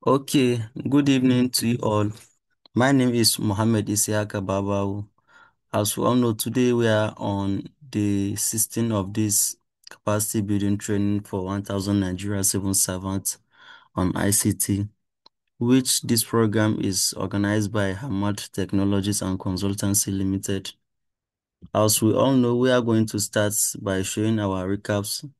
Okay, good evening to you all. My name is Mohammed Isiaka Babau. As we all know, today we are on the 16th of this capacity building training for 1,000 Nigerian civil servants on ICT, which this program is organized by Hammad Technologies and Consultancy Limited. As we all know, we are going to start by showing our recaps,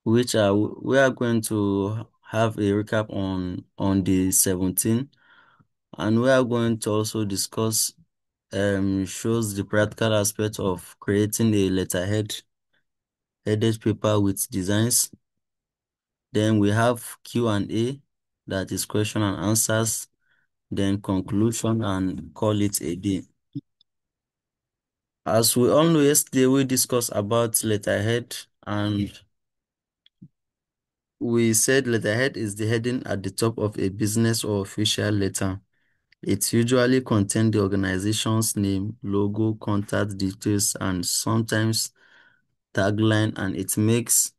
which are we are going to have a recap on the 17th. And we are going to also discuss shows the practical aspect of creating a headed paper with designs. Then we have Q&A, that is question and answers, then conclusion and call it a day. As we all know, yesterday we discussed about letterhead, and we said letterhead is the heading at the top of a business or official letter. It usually contains the organization's name, logo, contact details, and sometimes tagline, and it makes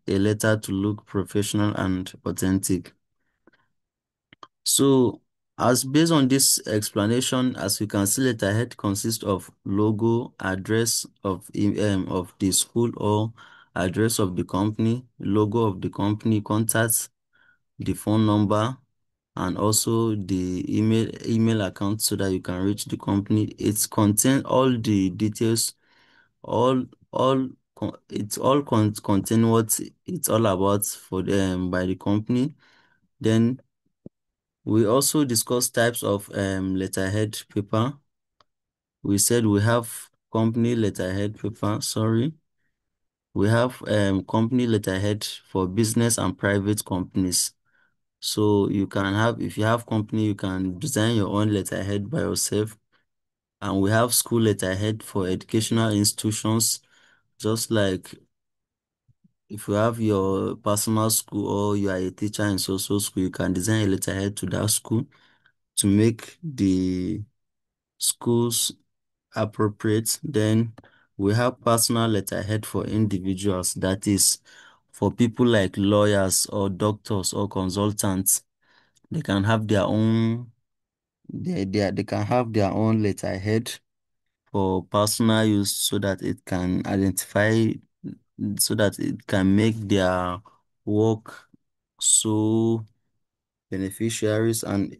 a letter to look professional and authentic. So, as based on this explanation, as we can see, letterhead consists of logo, address of the school or address of the company, logo of the company, contacts, the phone number, and also the email account so that you can reach the company. It contains all the details, all it's all contain what it's all about for them by the company. Then we also discuss types of letterhead paper. We said we have company letterhead paper, sorry. We have company letterhead for business and private companies. So you can have, if you have company, you can design your own letterhead by yourself. And we have school letterhead for educational institutions, just like if you have your personal school or you are a teacher in social school, you can design a letterhead to that school to make the schools appropriate. Then we have personal letterhead for individuals, that is for people like lawyers or doctors or consultants. They can have their own they can have their own letterhead for personal use so that it can identify, so that it can make their work so beneficiaries, and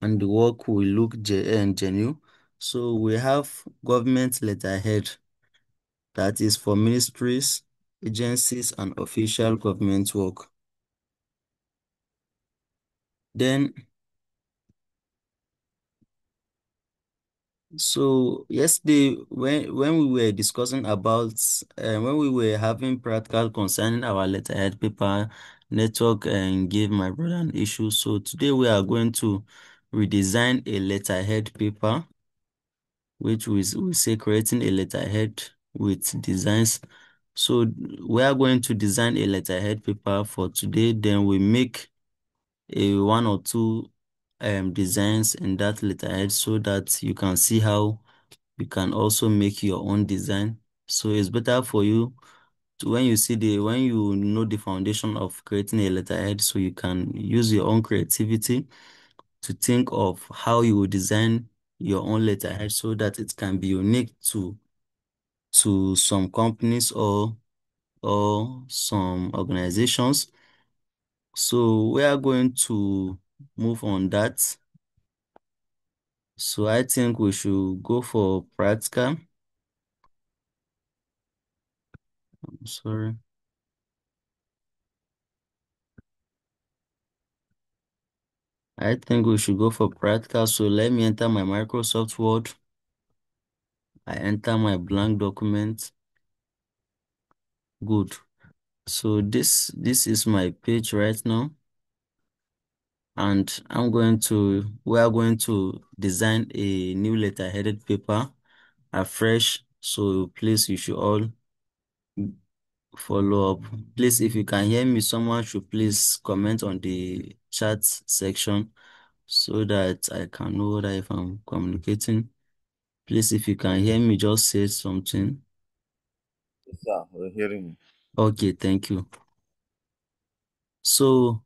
the work will look genuine. So we have government letterhead, that is for ministries, agencies, and official government work. Then, so yesterday when we were discussing about when we were having practical concerning our letterhead paper, network and gave my brother an issue. So today we are going to redesign a letterhead paper, which we say creating a letterhead with designs. So we are going to design a letterhead paper for today. Then we make a one or two designs in that letterhead so that you can see how you can also make your own design. So it's better for you to, when you know the foundation of creating a letterhead, so you can use your own creativity to think of how you will design your own letterhead so that it can be unique to some companies or some organizations. So we are going to move on that. So I think we should go for practical. I'm sorry. I think we should go for practical. So let me enter my Microsoft Word. I enter my blank document. Good. So this is my page right now. And we are going to design a new letter-headed paper afresh. So please, you should all follow up. Please, if you can hear me, someone should please comment on the chat section so that I can know that if I'm communicating. Please, if you can hear me, just say something. Yes, sir, we're hearing you. Okay, thank you. So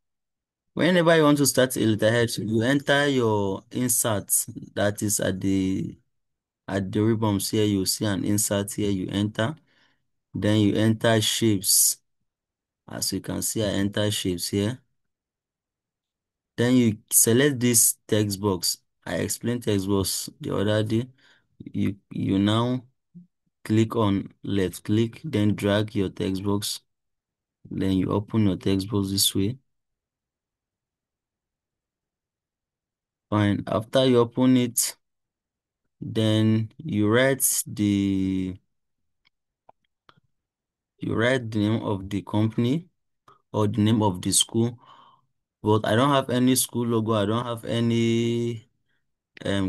whenever you want to start a letterhead, you enter your insert that is at the ribbons here. You see an insert here, you enter. Then you enter shapes. As you can see, I enter shapes here. Then you select this text box. I explained text box the other day. You now click on left click, then drag your text box. Then you open your text box this way. Fine. After you open it, then you write the name of the company or the name of the school. But I don't have any school logo. I don't have any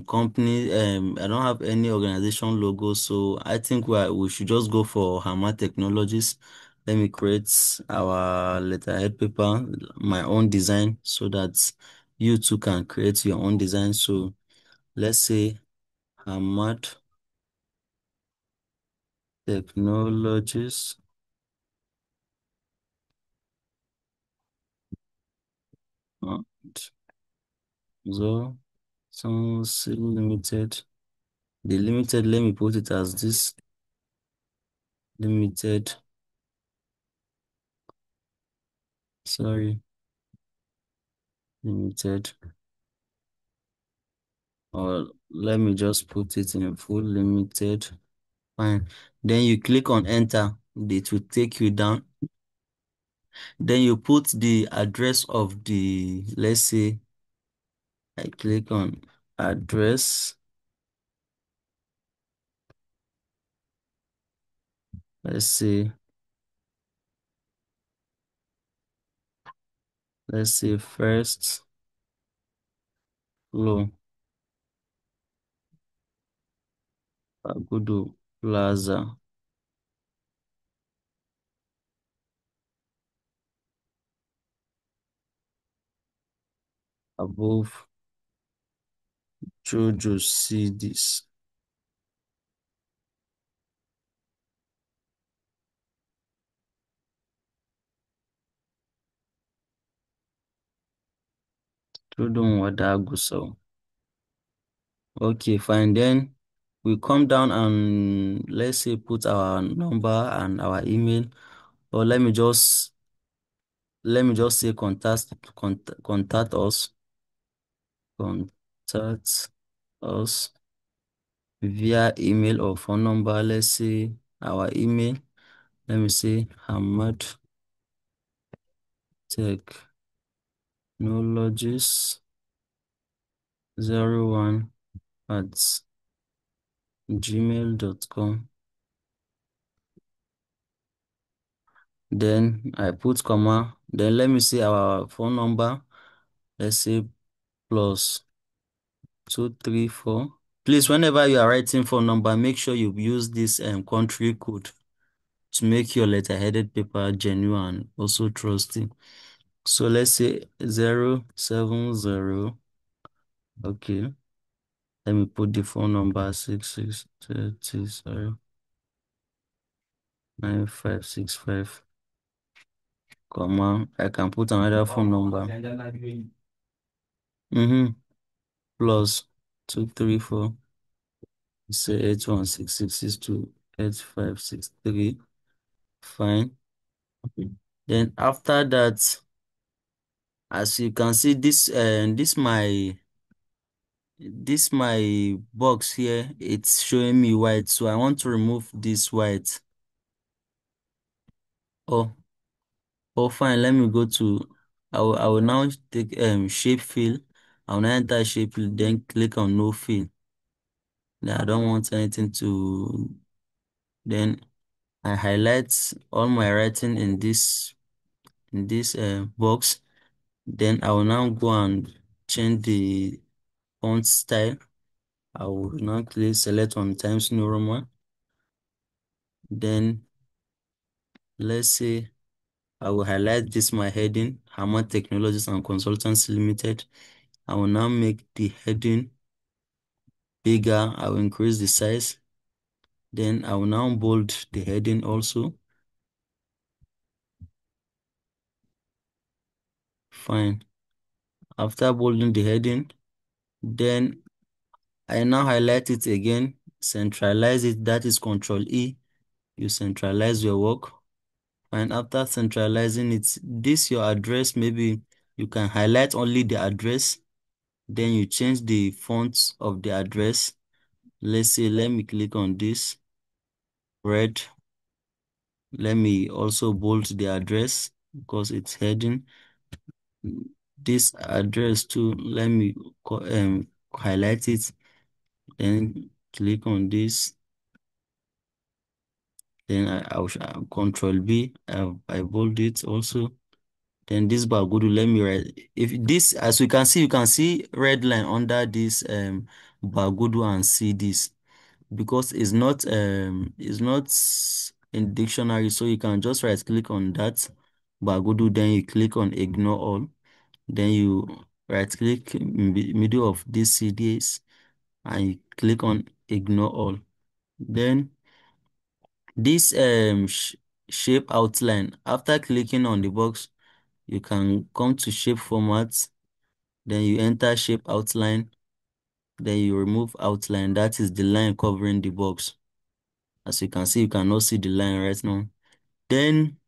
company. I don't have any organization logo. So I think we should just go for Hammad Technologies. Let me create our letterhead paper, my own design, so that you too can create your own design. So let's say Hammad Technologies. uh, So, Limited. The limited, let me put it as this limited. Sorry, limited. Or let me just put it in full limited. Fine. Then you click on enter. It will take you down. Then you put the address of let's say I click on address. Let's say, first floor, Agudu Plaza, above Jojo see this. Tudun Wadaguso. Okay, fine. Then we come down and let's say put our number and our email. Or let me just say contact us. Contact us via email or phone number. Let's say our email. Let me say Hamad Technologies 01 at gmail.com. Then I put comma. Then let me see our phone number. Let's say +234. Please, whenever you are writing phone number, make sure you use this country code to make your letterheaded paper genuine and also trusty. So let's say 070. Okay. Let me put the phone number 6630, sorry, 9565. Comma. I can put another phone number. +234. Say 8166628563. Fine. Then after that, as you can see, this my box here, it's showing me white. So I want to remove this white. Oh, fine. Let me go to. I will now take shape fill. I will now enter shape fill. Then click on no fill. Then I don't want anything to. Then I highlight all my writing in this box. Then I will now go and change the font style. I will now click select on Times New Roman. Then let's say I will highlight this my heading, Hammad Technologies and Consultancy Limited. I will now make the heading bigger. I will increase the size. Then I will now bold the heading also. Fine. After bolding the heading, then I now highlight it again, centralize it, that is Control E. You centralize your work. And after centralizing it, this your address, maybe you can highlight only the address, then you change the font of the address. Let's say, let me click on this, red. Let me also bold the address because it's heading. This address too, let me highlight it, then click on this. Then I'll Control B. I bold it also. Then this Bagudu, let me write. If this, as you can see red line under this Bagudu and see this because it's not in dictionary, so you can just right click on that Bagudu, then you click on ignore all, then you right click in the middle of these CDs and you click on ignore all. Then this shape outline, after clicking on the box, you can come to shape format, then you enter shape outline, then you remove outline, that is the line covering the box. As you can see, you cannot see the line right now. Then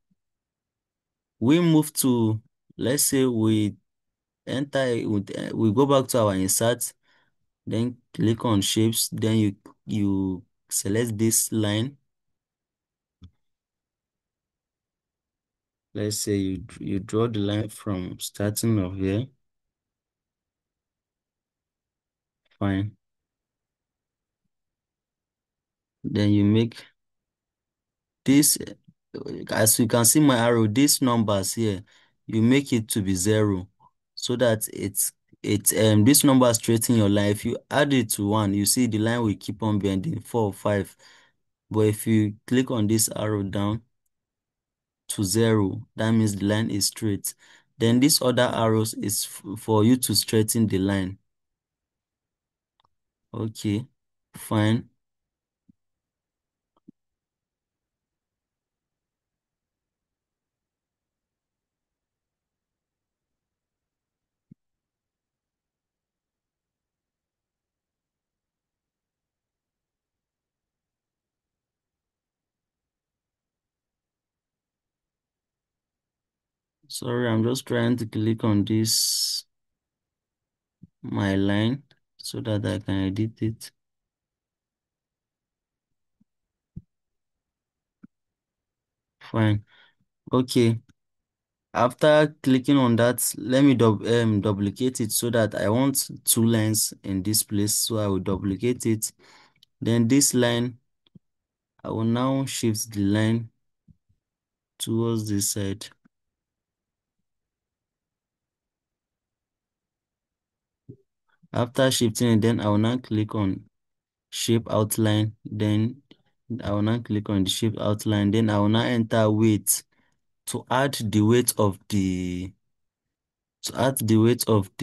we move to, let's say we we go back to our insert, then click on shapes, then you select this line. Let's say you draw the line from starting of here. Fine. Then you make this, as you can see my arrow, these numbers here, you make it to be 0 so that this number straighten your line. If you add it to 1, you see the line will keep on bending, 4, 5. But if you click on this arrow down to 0, that means the line is straight. Then this other arrows is for you to straighten the line. Okay, fine. Sorry, I'm just trying to click on this, my line, so that I can edit it. Fine. Okay. After clicking on that, let me duplicate it so that I want 2 lines in this place. So I will duplicate it. Then this line, I will now shift the line towards this side. After shifting it, then I will now click on shape outline. Then I will now click on the shape outline. Then I will now enter weight to add the weight of the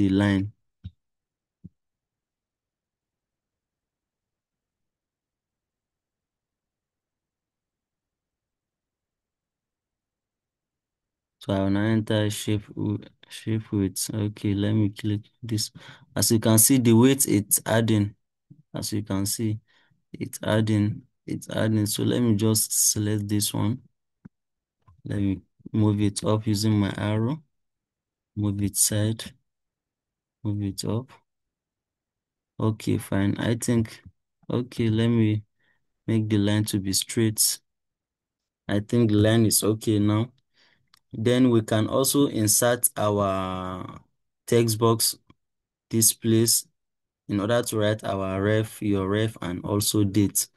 line. So I will now enter shape weight. Okay, let me click this. As you can see, the weight it's adding. As you can see, it's adding. It's adding. So let me just select this one. Let me move it up using my arrow. Move it side. Move it up. Okay, fine. I think. Okay, let me make the line to be straight. I think the line is okay now. Then we can also insert our text box this place in order to write our ref, your ref, and also date.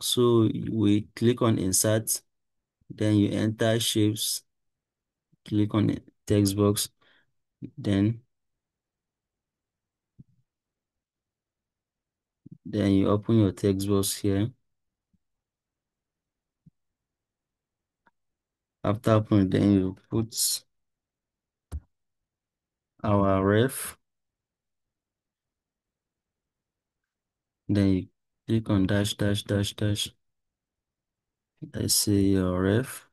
So we click on insert, then you enter shapes, click on the text box, then you open your text box here. After opening, then you put our ref, then you click on dash dash dash dash. I say your ref.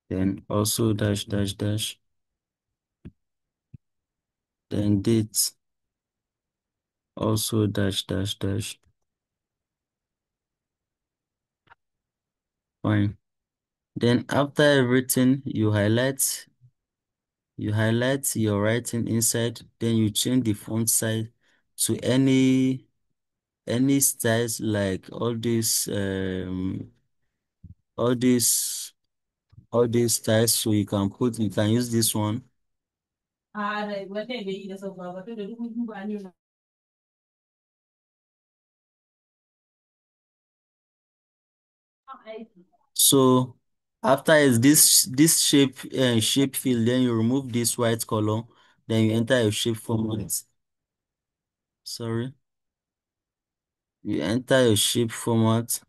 then also dash dash dash, then date, also dash dash dash. Fine. Then after everything, you highlight your writing inside, then you change the font size to any styles like all these all these styles. So you can use this one. So after is this shape field, then you remove this white color, then you enter your shape format. Sorry, you enter your shape format,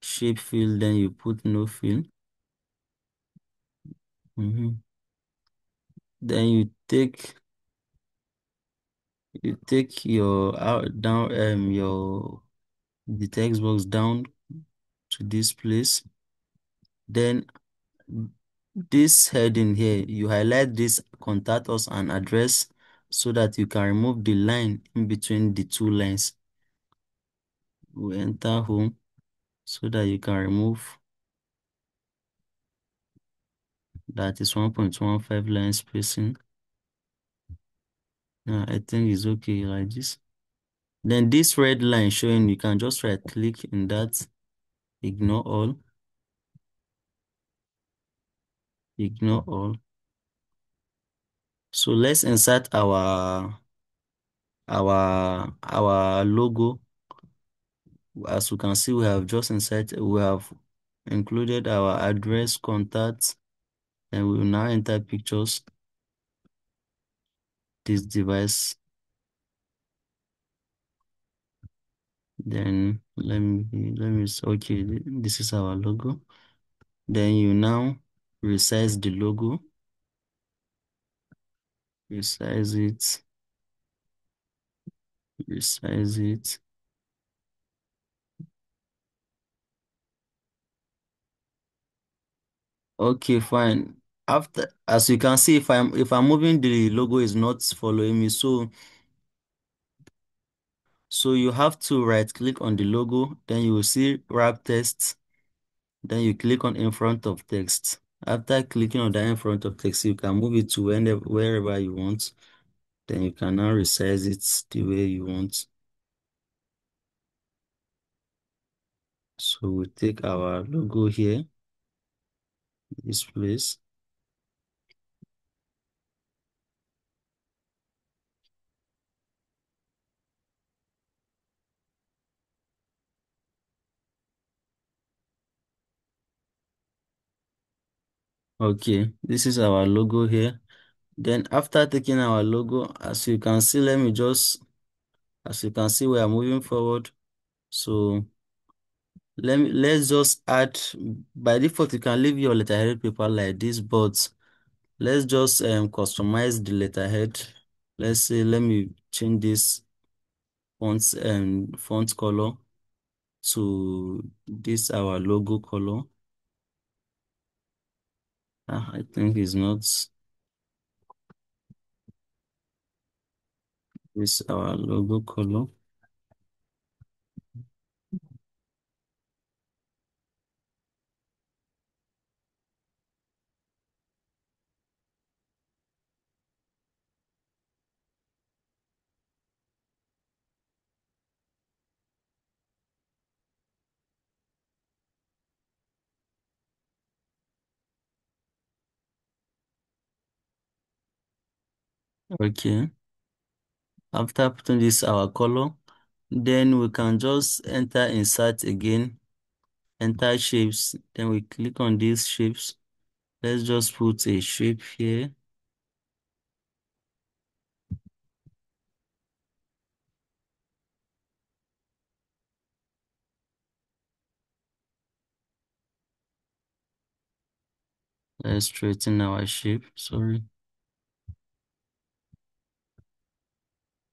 shape field, then you put no fill. Then you take your out down your the text box down to this place. Then this heading here, you highlight this contact us and address so that you can remove the line in between the two lines. We enter home so that you can remove that is 1.15 line spacing. Now I think it's okay like this. Then this red line showing, you can just right click in that, ignore all, ignore all. So let's insert our logo. As you can see, we have included our address, contact, and we will now enter pictures. This device. Then okay, this is our logo. Then you now resize the logo, resize it, resize it. Okay, fine. After, as you can see, if I'm moving, the logo is not following me. So you have to right click on the logo, then you will see wrap text, then you click on in front of text. After clicking on the in front of text, you can move it to wherever you want. Then you can now resize it the way you want. So we take our logo here, this place. Okay, this is our logo here. Then after taking our logo, as you can see, as you can see, we are moving forward. So let's just add, by default, you can leave your letterhead paper like this, but let's just customize the letterhead. Let's say, let me change this font color to this our logo color. I think it's not this our logo color. Okay. After putting this our color, then we can just enter insert again, enter shapes. Then we click on these shapes. Let's just put a shape here. Let's straighten our shape. Sorry.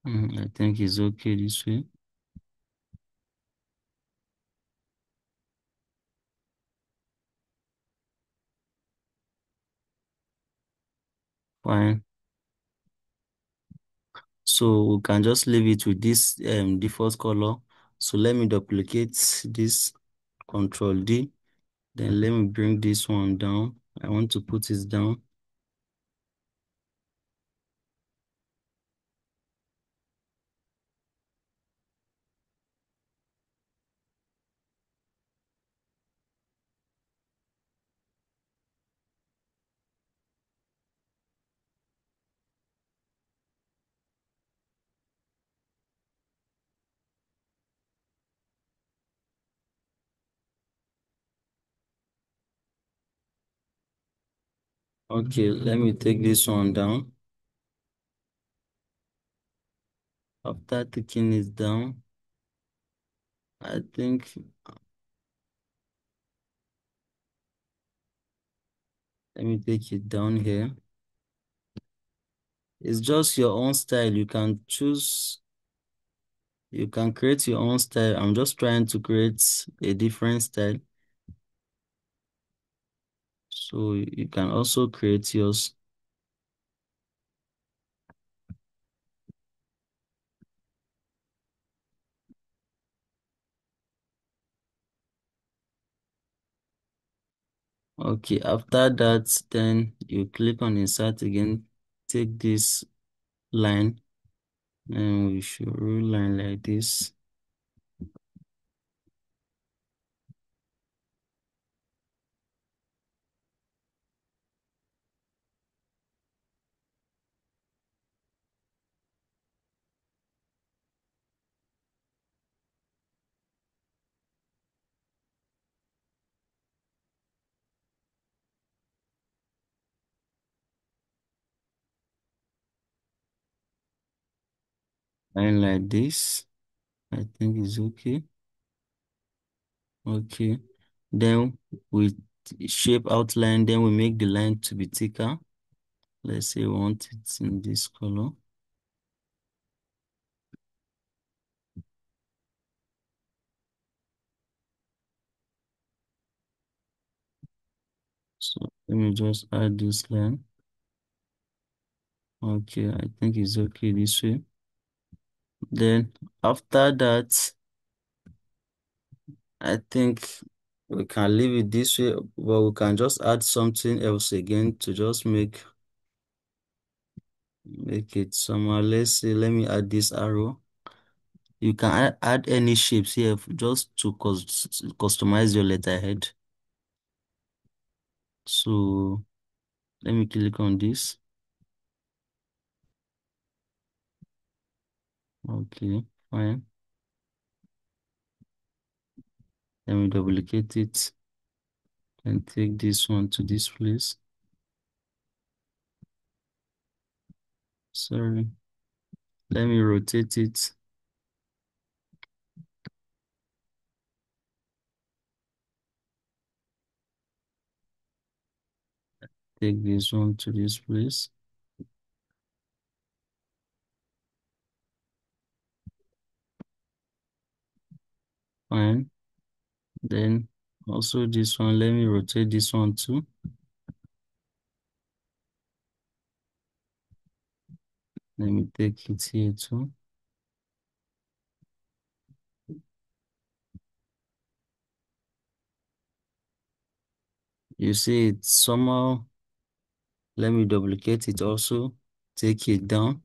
I think it's okay this way. Fine. So we can just leave it with this default color. So let me duplicate this, Control D. Then let me bring this one down. I want to put it down. Okay, let me take this one down. After taking it down, I think, let me take it down here. It's just your own style. You can choose, you can create your own style. I'm just trying to create a different style. So you can also create yours. Okay, after that, then you click on insert again, take this line, and we should rule line like this. Line like this. I think it's okay. Okay. Then we shape outline, then we make the line to be thicker. Let's say we want it in this color. So let me just add this line. Okay, I think it's okay this way. Then after that, I think we can leave it this way, but we can just add something else again to just make it somehow. Let's say, let me add this arrow. You can add any shapes here just to customize your letterhead. So let me click on this. Okay, fine. Let me duplicate it and take this one to this place. Sorry. Let me rotate it. Take this one to this place. Fine. Then also this one, let me rotate this one too. Let me take it here too. You see it somehow. Let me duplicate it also. Take it down.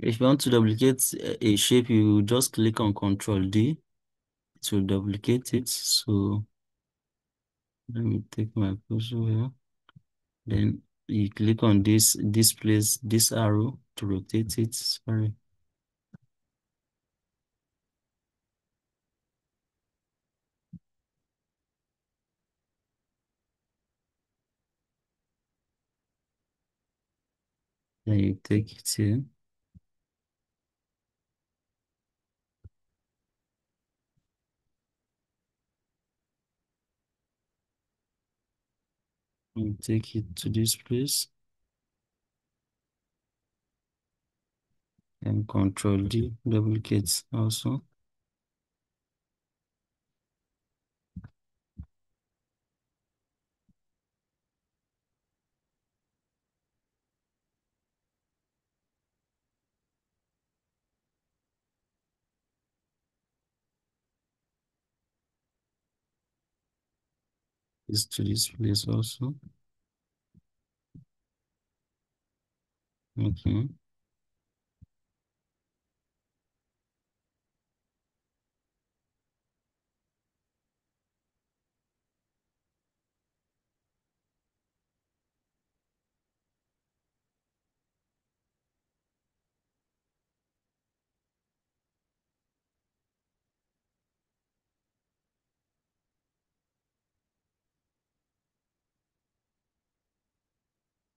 If you want to duplicate a shape, you just click on Control D. It will duplicate it. So let me take my cursor here. Then you click on this place, this arrow to rotate it. Sorry. Then you take it here. You take it to this place and Control D duplicates also. Is to this place also. Okay.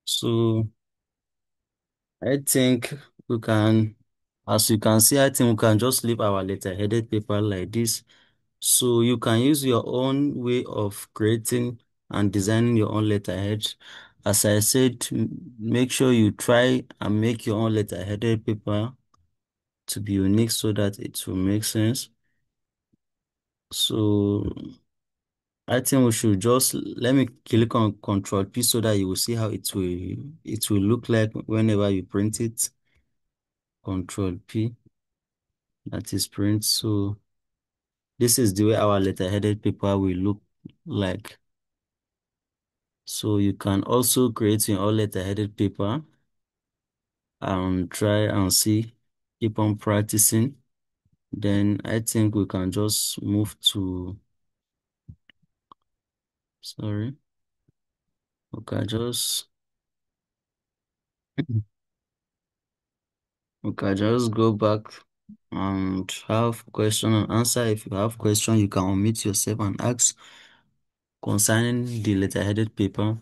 So I think we can, as you can see, I think we can just leave our letter-headed paper like this. So you can use your own way of creating and designing your own letterhead. As I said, make sure you try and make your own letter-headed paper to be unique so that it will make sense. So I think we should just let me click on Control P so that you will see how it will look like whenever you print it. Control P, that is print. So this is the way our letter-headed paper will look like. So you can also create your own letter-headed paper and try and see, keep on practicing. Then I think we can just move to, sorry, we can just, we can just go back and have question and answer. If you have question, you can unmute yourself and ask concerning the letter-headed paper.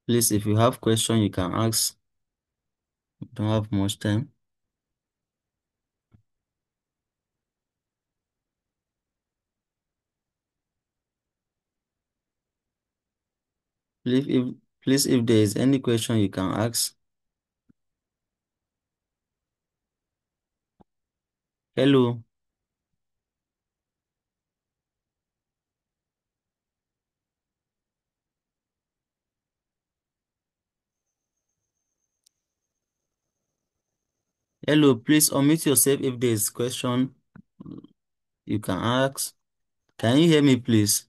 Please, if you have question, you can ask. We don't have much time. Please, if there is any question, you can ask. Hello. Hello, please unmute yourself if there is question you can ask. Can you hear me, please?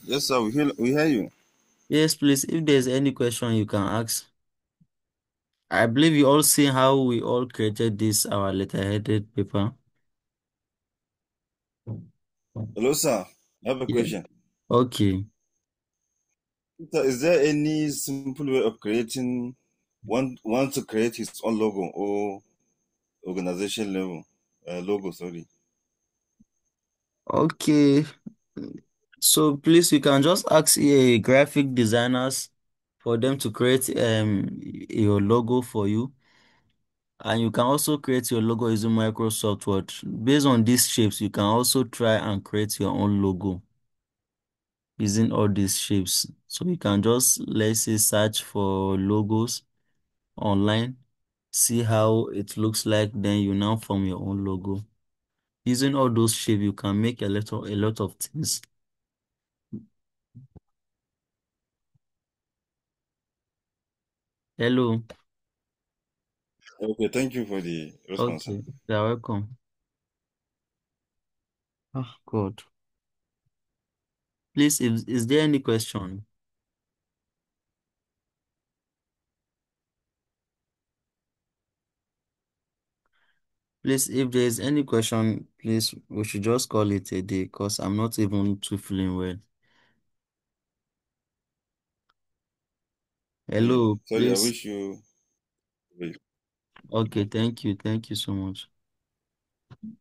Yes, sir. We hear you. Yes, please. If there's any question you can ask. I believe you all see how we all created this our letter-headed paper. Hello, sir. I have a Yeah. question. Okay. Sir, is there any simple way of creating one to create his own logo or organization level logo? Sorry. Okay. So please, you can just ask a graphic designers for them to create your logo for you. And you can also create your logo using Microsoft Word. Based on these shapes, you can also try and create your own logo using all these shapes. So you can just, let's say, search for logos online, see how it looks like, then you now form your own logo. Using all those shapes, you can make a lot of things. Hello. Okay, thank you for the response, sir. Okay, you're welcome. Oh, God. Please, is there any question? Please, if there is any question, please, we should just call it a day because I'm not even too feeling well. Okay. Hello, Sorry, I please. wish you. Okay, thank you. Thank you so much.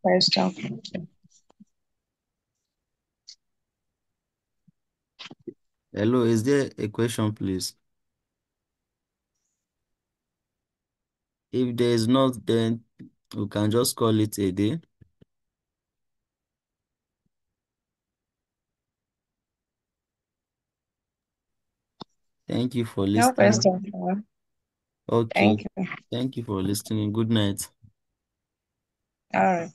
Question. Hello, is there a question, please? If there is not, then we can just call it a day. Thank you for No listening. question. Sir. Okay, Thank you. thank you for listening. Good night. All right.